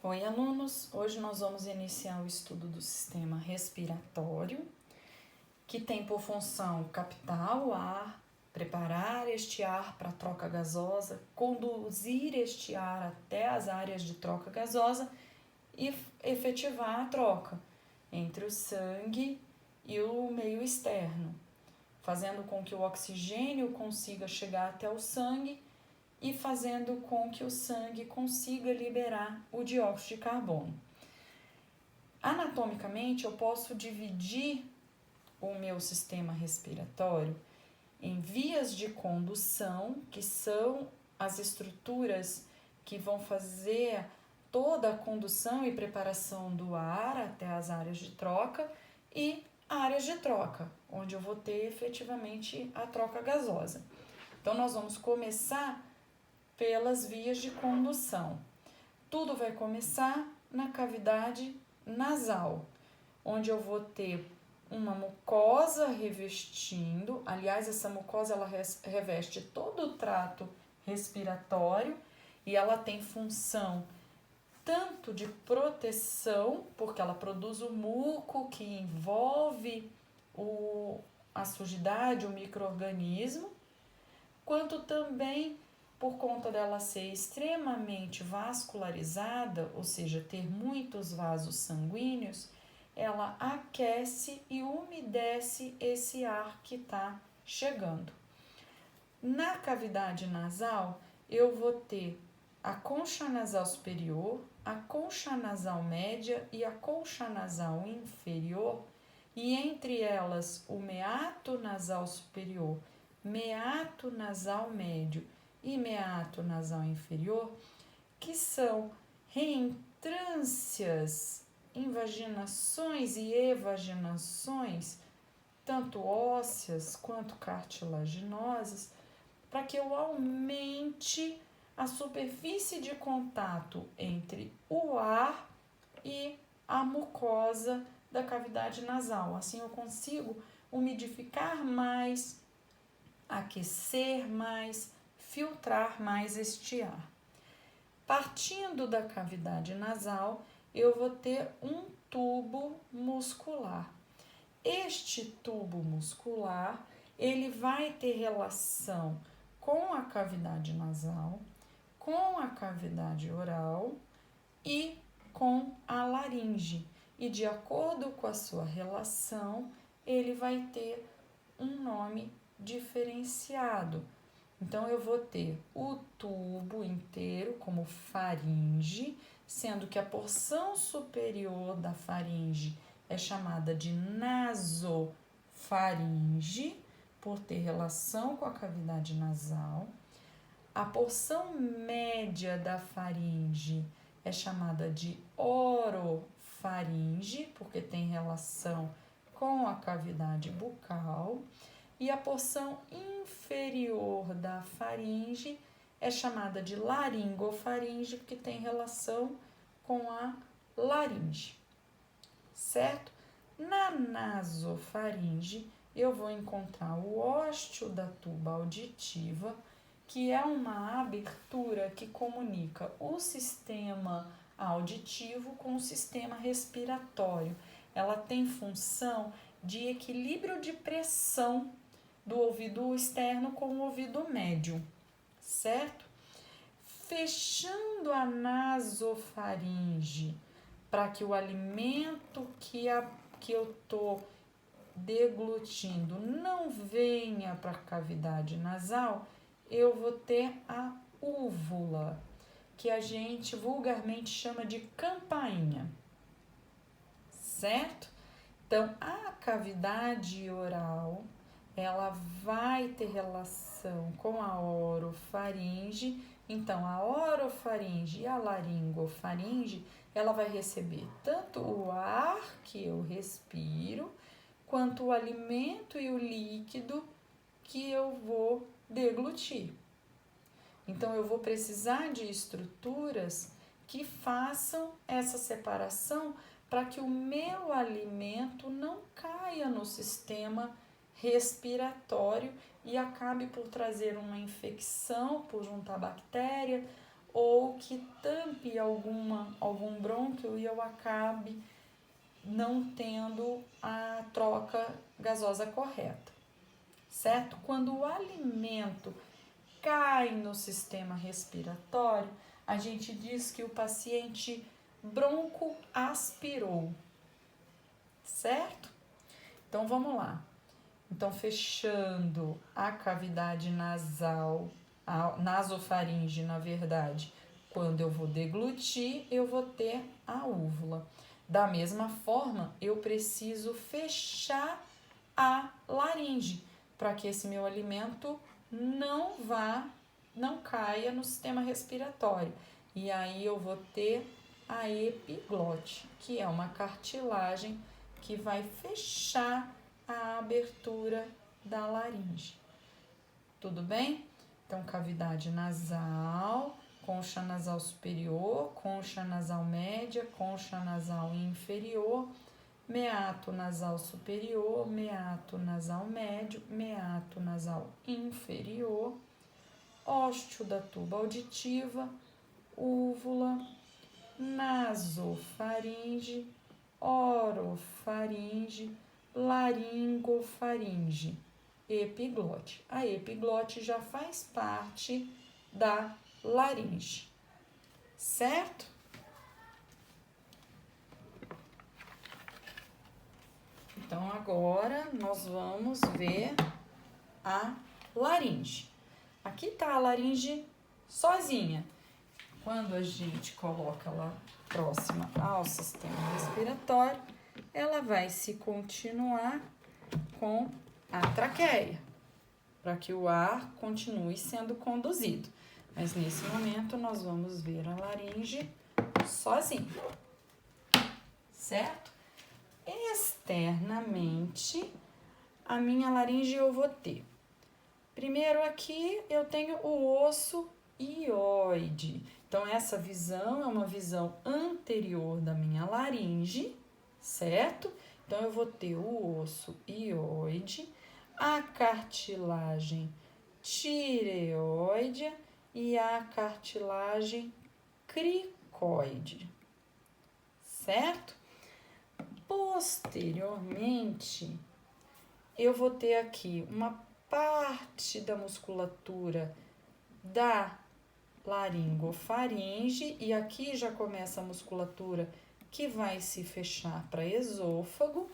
Oi, alunos! Hoje nós vamos iniciar o estudo do sistema respiratório, que tem por função captar o ar, preparar este ar para a troca gasosa, conduzir este ar até as áreas de troca gasosa e efetivar a troca entre o sangue e o meio externo, fazendo com que o oxigênio consiga chegar até o sangue e fazendo com que o sangue consiga liberar o dióxido de carbono. Anatomicamente, eu posso dividir o meu sistema respiratório em vias de condução, que são as estruturas que vão fazer toda a condução e preparação do ar até as áreas de troca, e áreas de troca, onde eu vou ter efetivamente a troca gasosa. Então, nós vamos começar pelas vias de condução. Tudo vai começar na cavidade nasal, onde eu vou ter uma mucosa revestindo. Aliás, essa mucosa ela reveste todo o trato respiratório e ela tem função tanto de proteção, porque ela produz o muco que envolve a sujidade, o micro-organismo, quanto também por conta dela ser extremamente vascularizada, ou seja, ter muitos vasos sanguíneos, ela aquece e umedece esse ar que está chegando. Na cavidade nasal, eu vou ter a concha nasal superior, a concha nasal média e a concha nasal inferior, e entre elas o meato nasal superior, meato nasal médio e meato nasal inferior, que são reentrâncias, invaginações e evaginações, tanto ósseas quanto cartilaginosas, para que eu aumente a superfície de contato entre o ar e a mucosa da cavidade nasal. Assim eu consigo umidificar mais, aquecer mais, filtrar mais este ar. Partindo da cavidade nasal, eu vou ter um tubo muscular. Este tubo muscular, ele vai ter relação com a cavidade nasal, com a cavidade oral e com a laringe. E de acordo com a sua relação, ele vai ter um nome diferenciado. Então, eu vou ter o tubo inteiro como faringe, sendo que a porção superior da faringe é chamada de nasofaringe, por ter relação com a cavidade nasal. A porção média da faringe é chamada de orofaringe, porque tem relação com a cavidade bucal. E a porção inferior da faringe é chamada de laringofaringe, porque tem relação com a laringe, certo? Na nasofaringe, eu vou encontrar o ósteo da tuba auditiva, que é uma abertura que comunica o sistema auditivo com o sistema respiratório. Ela tem função de equilíbrio de pressão do ouvido externo com o ouvido médio, certo? Fechando a nasofaringe para que o alimento que eu estou deglutindo não venha para a cavidade nasal, eu vou ter a úvula, que a gente vulgarmente chama de campainha, certo? Então, a cavidade oral, ela vai ter relação com a orofaringe. Então, a orofaringe e a laringofaringe, ela vai receber tanto o ar que eu respiro, quanto o alimento e o líquido que eu vou deglutir. Então, eu vou precisar de estruturas que façam essa separação para que o meu alimento não caia no sistema respiratório e acabe por trazer uma infecção, por juntar bactéria ou que tampe algum brônquio e eu acabe não tendo a troca gasosa correta, certo? Quando o alimento cai no sistema respiratório, a gente diz que o paciente broncoaspirou, certo? Então vamos lá. Então, fechando a cavidade nasal, a nasofaringe, na verdade, quando eu vou deglutir, eu vou ter a úvula. Da mesma forma, eu preciso fechar a laringe para que esse meu alimento não caia no sistema respiratório. E aí eu vou ter a epiglote, que é uma cartilagem que vai fechar a abertura da laringe. Tudo bem? Então, cavidade nasal, concha nasal superior, concha nasal média, concha nasal inferior, meato nasal superior, meato nasal médio, meato nasal inferior, ósteo da tuba auditiva, úvula, nasofaringe, orofaringe, laringofaringe, epiglote. A epiglote já faz parte da laringe, certo? Então, agora nós vamos ver a laringe. Aqui tá a laringe sozinha. Quando a gente coloca ela próxima ao sistema respiratório, ela vai se continuar com a traqueia, para que o ar continue sendo conduzido. Mas nesse momento nós vamos ver a laringe sozinha, certo? Externamente, a minha laringe eu vou ter. Primeiro aqui eu tenho o osso hioide. Então, essa visão é uma visão anterior da minha laringe, certo? Então, eu vou ter o osso hioide, a cartilagem tireoide e a cartilagem cricoide, certo? Posteriormente, eu vou ter aqui uma parte da musculatura da laringofaringe e aqui já começa a musculatura que vai se fechar para esôfago.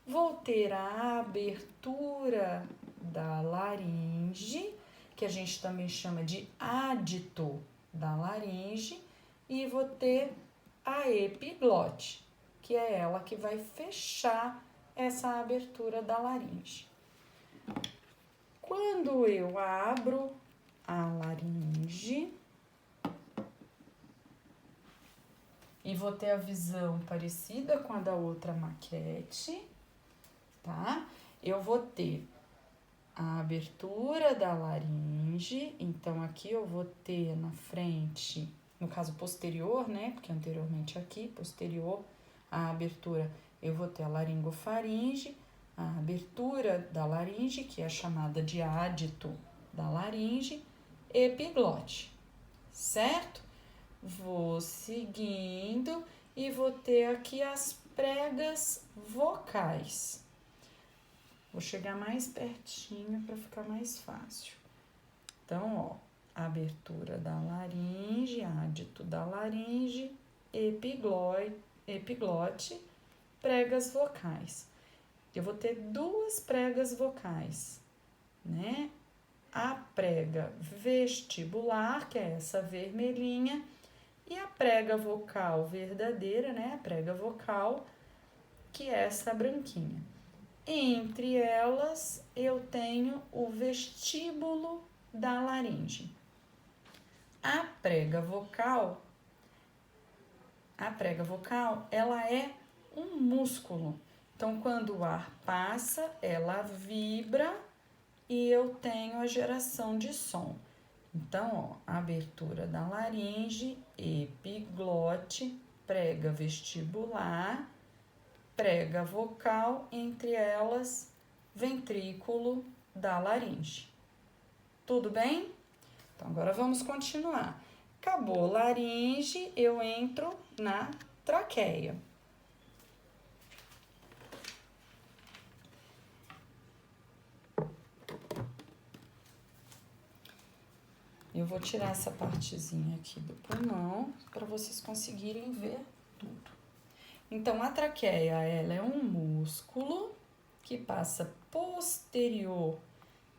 Vou ter a abertura da laringe, que a gente também chama de ádito da laringe, e vou ter a epiglote, que é ela que vai fechar essa abertura da laringe. Quando eu abro a laringe e vou ter a visão parecida com a da outra maquete, tá? Eu vou ter a abertura da laringe, então aqui eu vou ter na frente, no caso posterior, né? Porque anteriormente aqui, posterior, a abertura, eu vou ter a laringofaringe, a abertura da laringe, que é chamada de ádito da laringe, epiglote, certo? Vou seguindo e vou ter aqui as pregas vocais. Vou chegar mais pertinho para ficar mais fácil. Então, ó, abertura da laringe, ádito da laringe, epiglote, pregas vocais. Eu vou ter duas pregas vocais, né? A prega vestibular, que é essa vermelhinha, e a prega vocal verdadeira, né? A prega vocal, que é essa branquinha. Entre elas, eu tenho o vestíbulo da laringe. A prega vocal, ela é um músculo. Então, quando o ar passa, ela vibra e eu tenho a geração de som. Então, ó, abertura da laringe, epiglote, prega vestibular, prega vocal, entre elas, ventrículo da laringe. Tudo bem? Então, agora vamos continuar. Acabou laringe, eu entro na traqueia. Eu vou tirar essa partezinha aqui do pulmão para vocês conseguirem ver tudo. Então, a traqueia, ela é um músculo que passa posterior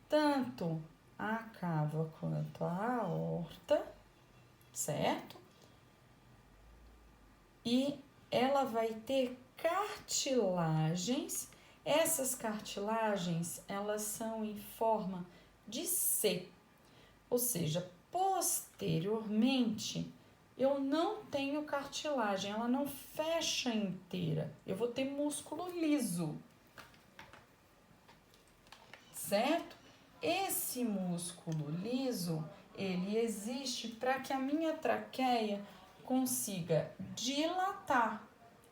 tanto à cáva quanto à aorta, certo? E ela vai ter cartilagens. Essas cartilagens, elas são em forma de C. Ou seja, posteriormente, eu não tenho cartilagem, ela não fecha inteira. Eu vou ter músculo liso, certo? Esse músculo liso, ele existe para que a minha traqueia consiga dilatar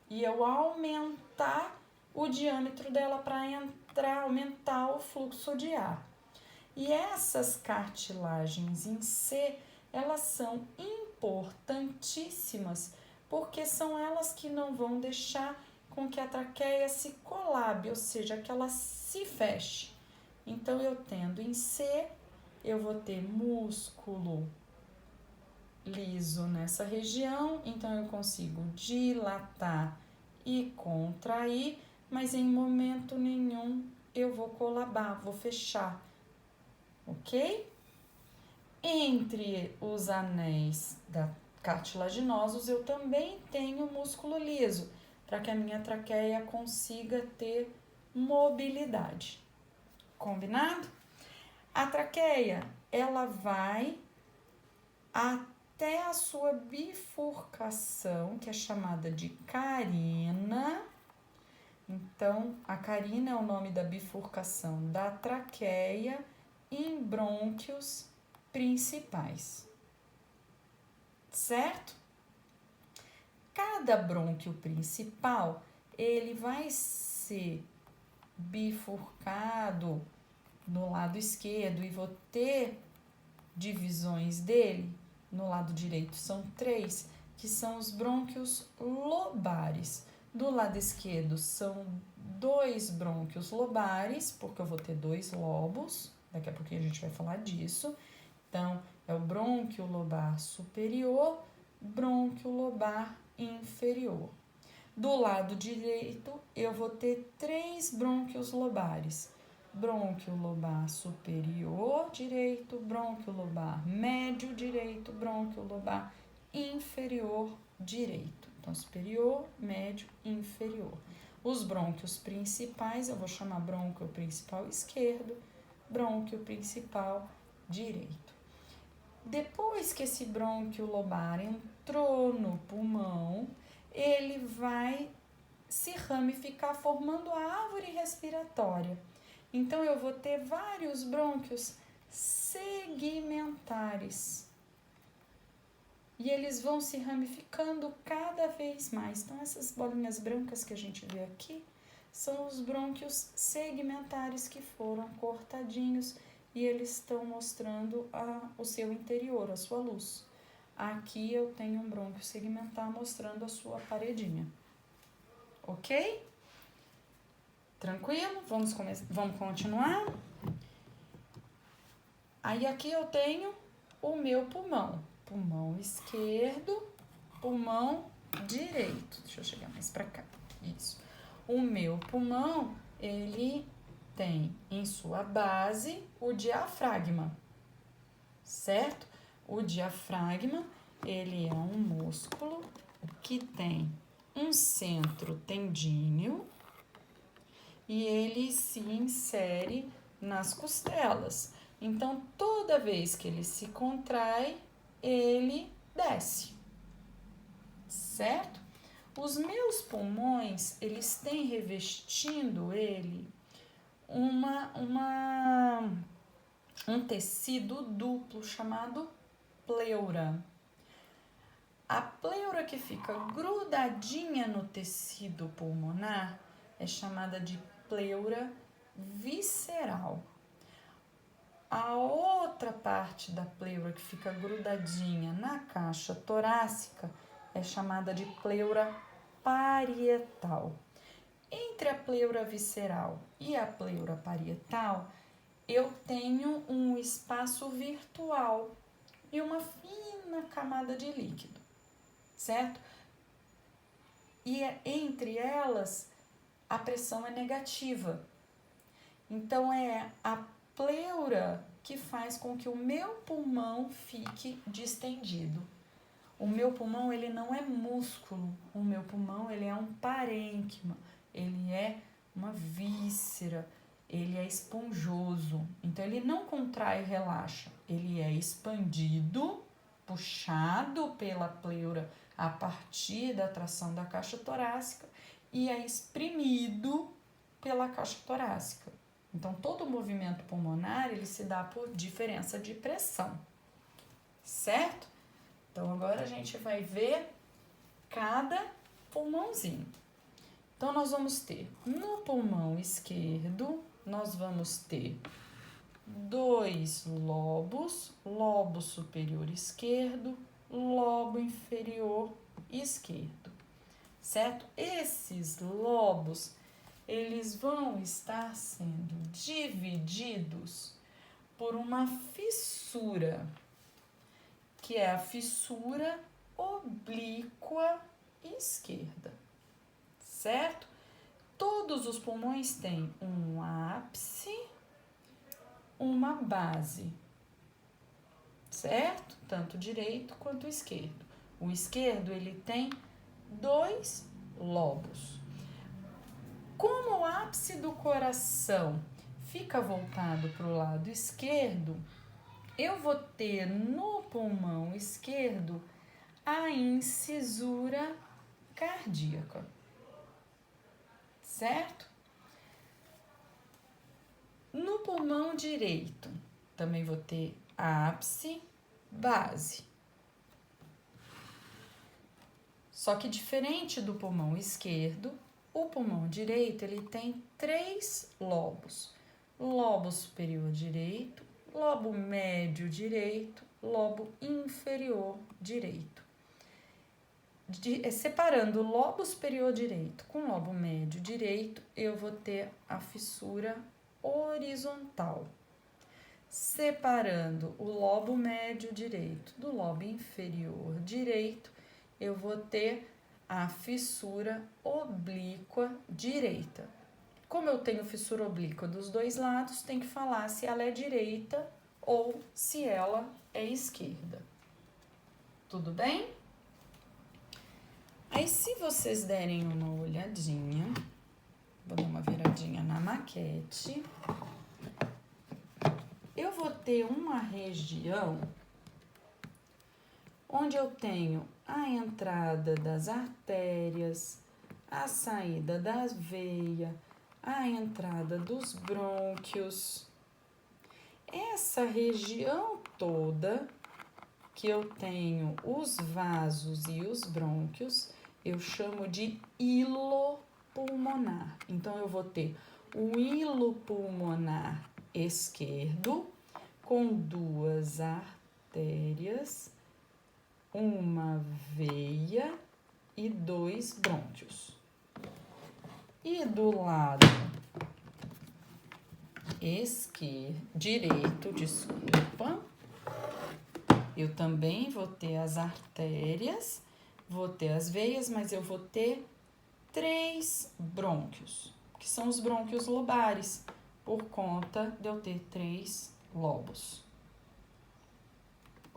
e eu aumentar o diâmetro dela para entrar, aumentar o fluxo de ar. E essas cartilagens em C, elas são importantíssimas, porque são elas que não vão deixar com que a traqueia se colabe, ou seja, que ela se feche. Então, eu tendo em C, eu vou ter músculo liso nessa região, então eu consigo dilatar e contrair, mas em momento nenhum eu vou colabar, vou fechar. Ok? Entre os anéis cartilaginosos, eu também tenho músculo liso, para que a minha traqueia consiga ter mobilidade. Combinado? A traqueia, ela vai até a sua bifurcação, que é chamada de carina. Então, a carina é o nome da bifurcação da traqueia em brônquios principais, certo? Cada brônquio principal, ele vai ser bifurcado no lado esquerdo e vou ter divisões dele. No lado direito são 3, que são os brônquios lobares. Do lado esquerdo são 2 brônquios lobares, porque eu vou ter 2 lobos. Daqui a pouquinho a gente vai falar disso. Então, é o brônquio lobar superior, brônquio lobar inferior. Do lado direito, eu vou ter 3 brônquios lobares. Brônquio lobar superior direito, brônquio lobar médio direito, brônquio lobar inferior direito. Então, superior, médio, inferior. Os brônquios principais, eu vou chamar brônquio principal esquerdo, brônquio principal direito. Depois que esse brônquio lobar entrou no pulmão, ele vai se ramificar formando a árvore respiratória. Então, eu vou ter vários brônquios segmentares. E eles vão se ramificando cada vez mais. Então, essas bolinhas brancas que a gente vê aqui são os brônquios segmentares que foram cortadinhos e eles estão mostrando o seu interior, a sua luz. Aqui eu tenho um brônquio segmentar mostrando a sua paredinha. Ok? Tranquilo? Vamos continuar? Aí aqui eu tenho o meu pulmão. Pulmão esquerdo, pulmão direito. Deixa eu chegar mais pra cá. Isso. O meu pulmão, ele tem em sua base o diafragma, certo? O diafragma, ele é um músculo que tem um centro tendíneo e ele se insere nas costelas. Então, toda vez que ele se contrai, ele desce, certo? Os meus pulmões, eles têm revestindo ele um tecido duplo chamado pleura. A pleura que fica grudadinha no tecido pulmonar é chamada de pleura visceral. A outra parte da pleura que fica grudadinha na caixa torácica é chamada de pleura parietal. Entre a pleura visceral e a pleura parietal, eu tenho um espaço virtual e uma fina camada de líquido, certo? E entre elas, a pressão é negativa. Então, é a pleura que faz com que o meu pulmão fique distendido. O meu pulmão, ele não é músculo, o meu pulmão, ele é um parênquima, ele é uma víscera, ele é esponjoso. Então, ele não contrai e relaxa, ele é expandido, puxado pela pleura a partir da tração da caixa torácica e é exprimido pela caixa torácica. Então, todo o movimento pulmonar, ele se dá por diferença de pressão, certo? Então, agora a gente vai ver cada pulmãozinho. Então, nós vamos ter, no pulmão esquerdo, nós vamos ter 2 lobos, lobo superior esquerdo, lobo inferior esquerdo, certo? Esses lobos, eles vão estar sendo divididos por uma fissura, que é a fissura oblíqua esquerda, certo? Todos os pulmões têm um ápice, uma base, certo? Tanto direito quanto esquerdo. O esquerdo, ele tem 2 lobos. Como o ápice do coração fica voltado para o lado esquerdo, eu vou ter no pulmão esquerdo a incisura cardíaca, certo? No pulmão direito, também vou ter ápice, base. Só que diferente do pulmão esquerdo, o pulmão direito, ele tem 3 lobos. Lobo superior direito, lobo médio direito, lobo inferior direito. Separando o lobo superior direito com o lobo médio direito, eu vou ter a fissura horizontal. Separando o lobo médio direito do lobo inferior direito, eu vou ter a fissura oblíqua direita. Como eu tenho fissura oblíqua dos 2 lados, tem que falar se ela é direita ou se ela é esquerda. Tudo bem? Aí, se vocês derem uma olhadinha, vou dar uma viradinha na maquete, eu vou ter uma região onde eu tenho a entrada das artérias, a saída das veias, a entrada dos brônquios. Essa região toda que eu tenho os vasos e os brônquios, eu chamo de hilo pulmonar. Então, eu vou ter o hilo pulmonar esquerdo com 2 artérias, uma veia e 2 brônquios. E do lado direito, eu também vou ter as artérias, vou ter as veias, mas eu vou ter 3 brônquios, que são os brônquios lobares, por conta de eu ter 3 lobos.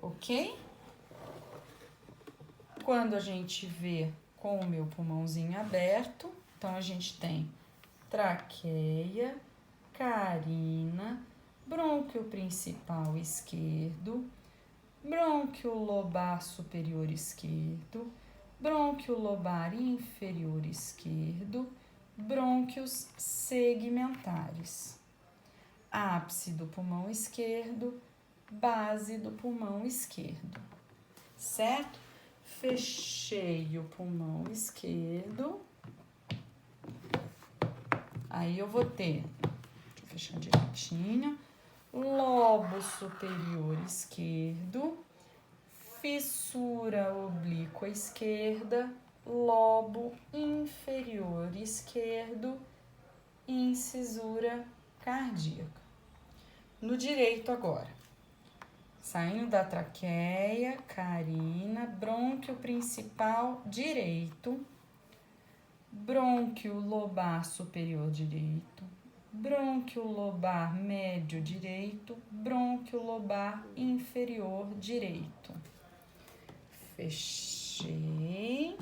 Ok? Quando a gente vê com o meu pulmãozinho aberto, então a gente tem traqueia, carina, brônquio principal esquerdo, brônquio lobar superior esquerdo, brônquio lobar inferior esquerdo, brônquios segmentares, ápice do pulmão esquerdo, base do pulmão esquerdo, certo? Fechei o pulmão esquerdo, aí eu vou ter, deixa eu fechar direitinho, lobo superior esquerdo, fissura oblíqua esquerda, lobo inferior esquerdo, incisura cardíaca. No direito agora, saindo da traqueia, carina, brônquio principal direito, brônquio lobar superior direito, brônquio lobar médio direito, brônquio lobar inferior direito. Fechei.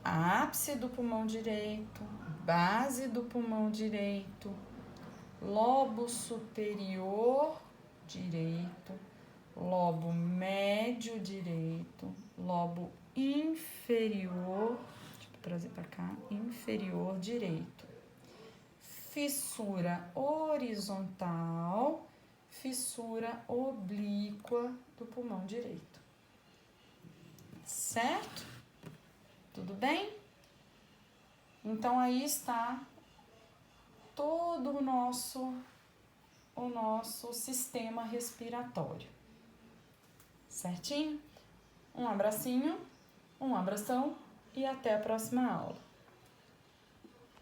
Ápice do pulmão direito, base do pulmão direito, lobo superior direito, lobo médio direito, lobo inferior, deixa eu trazer para cá, inferior direito, fissura horizontal, fissura oblíqua do pulmão direito. Certo? Tudo bem? Então, aí está todo o nosso sistema respiratório. Certinho? Um abracinho, um abração e até a próxima aula.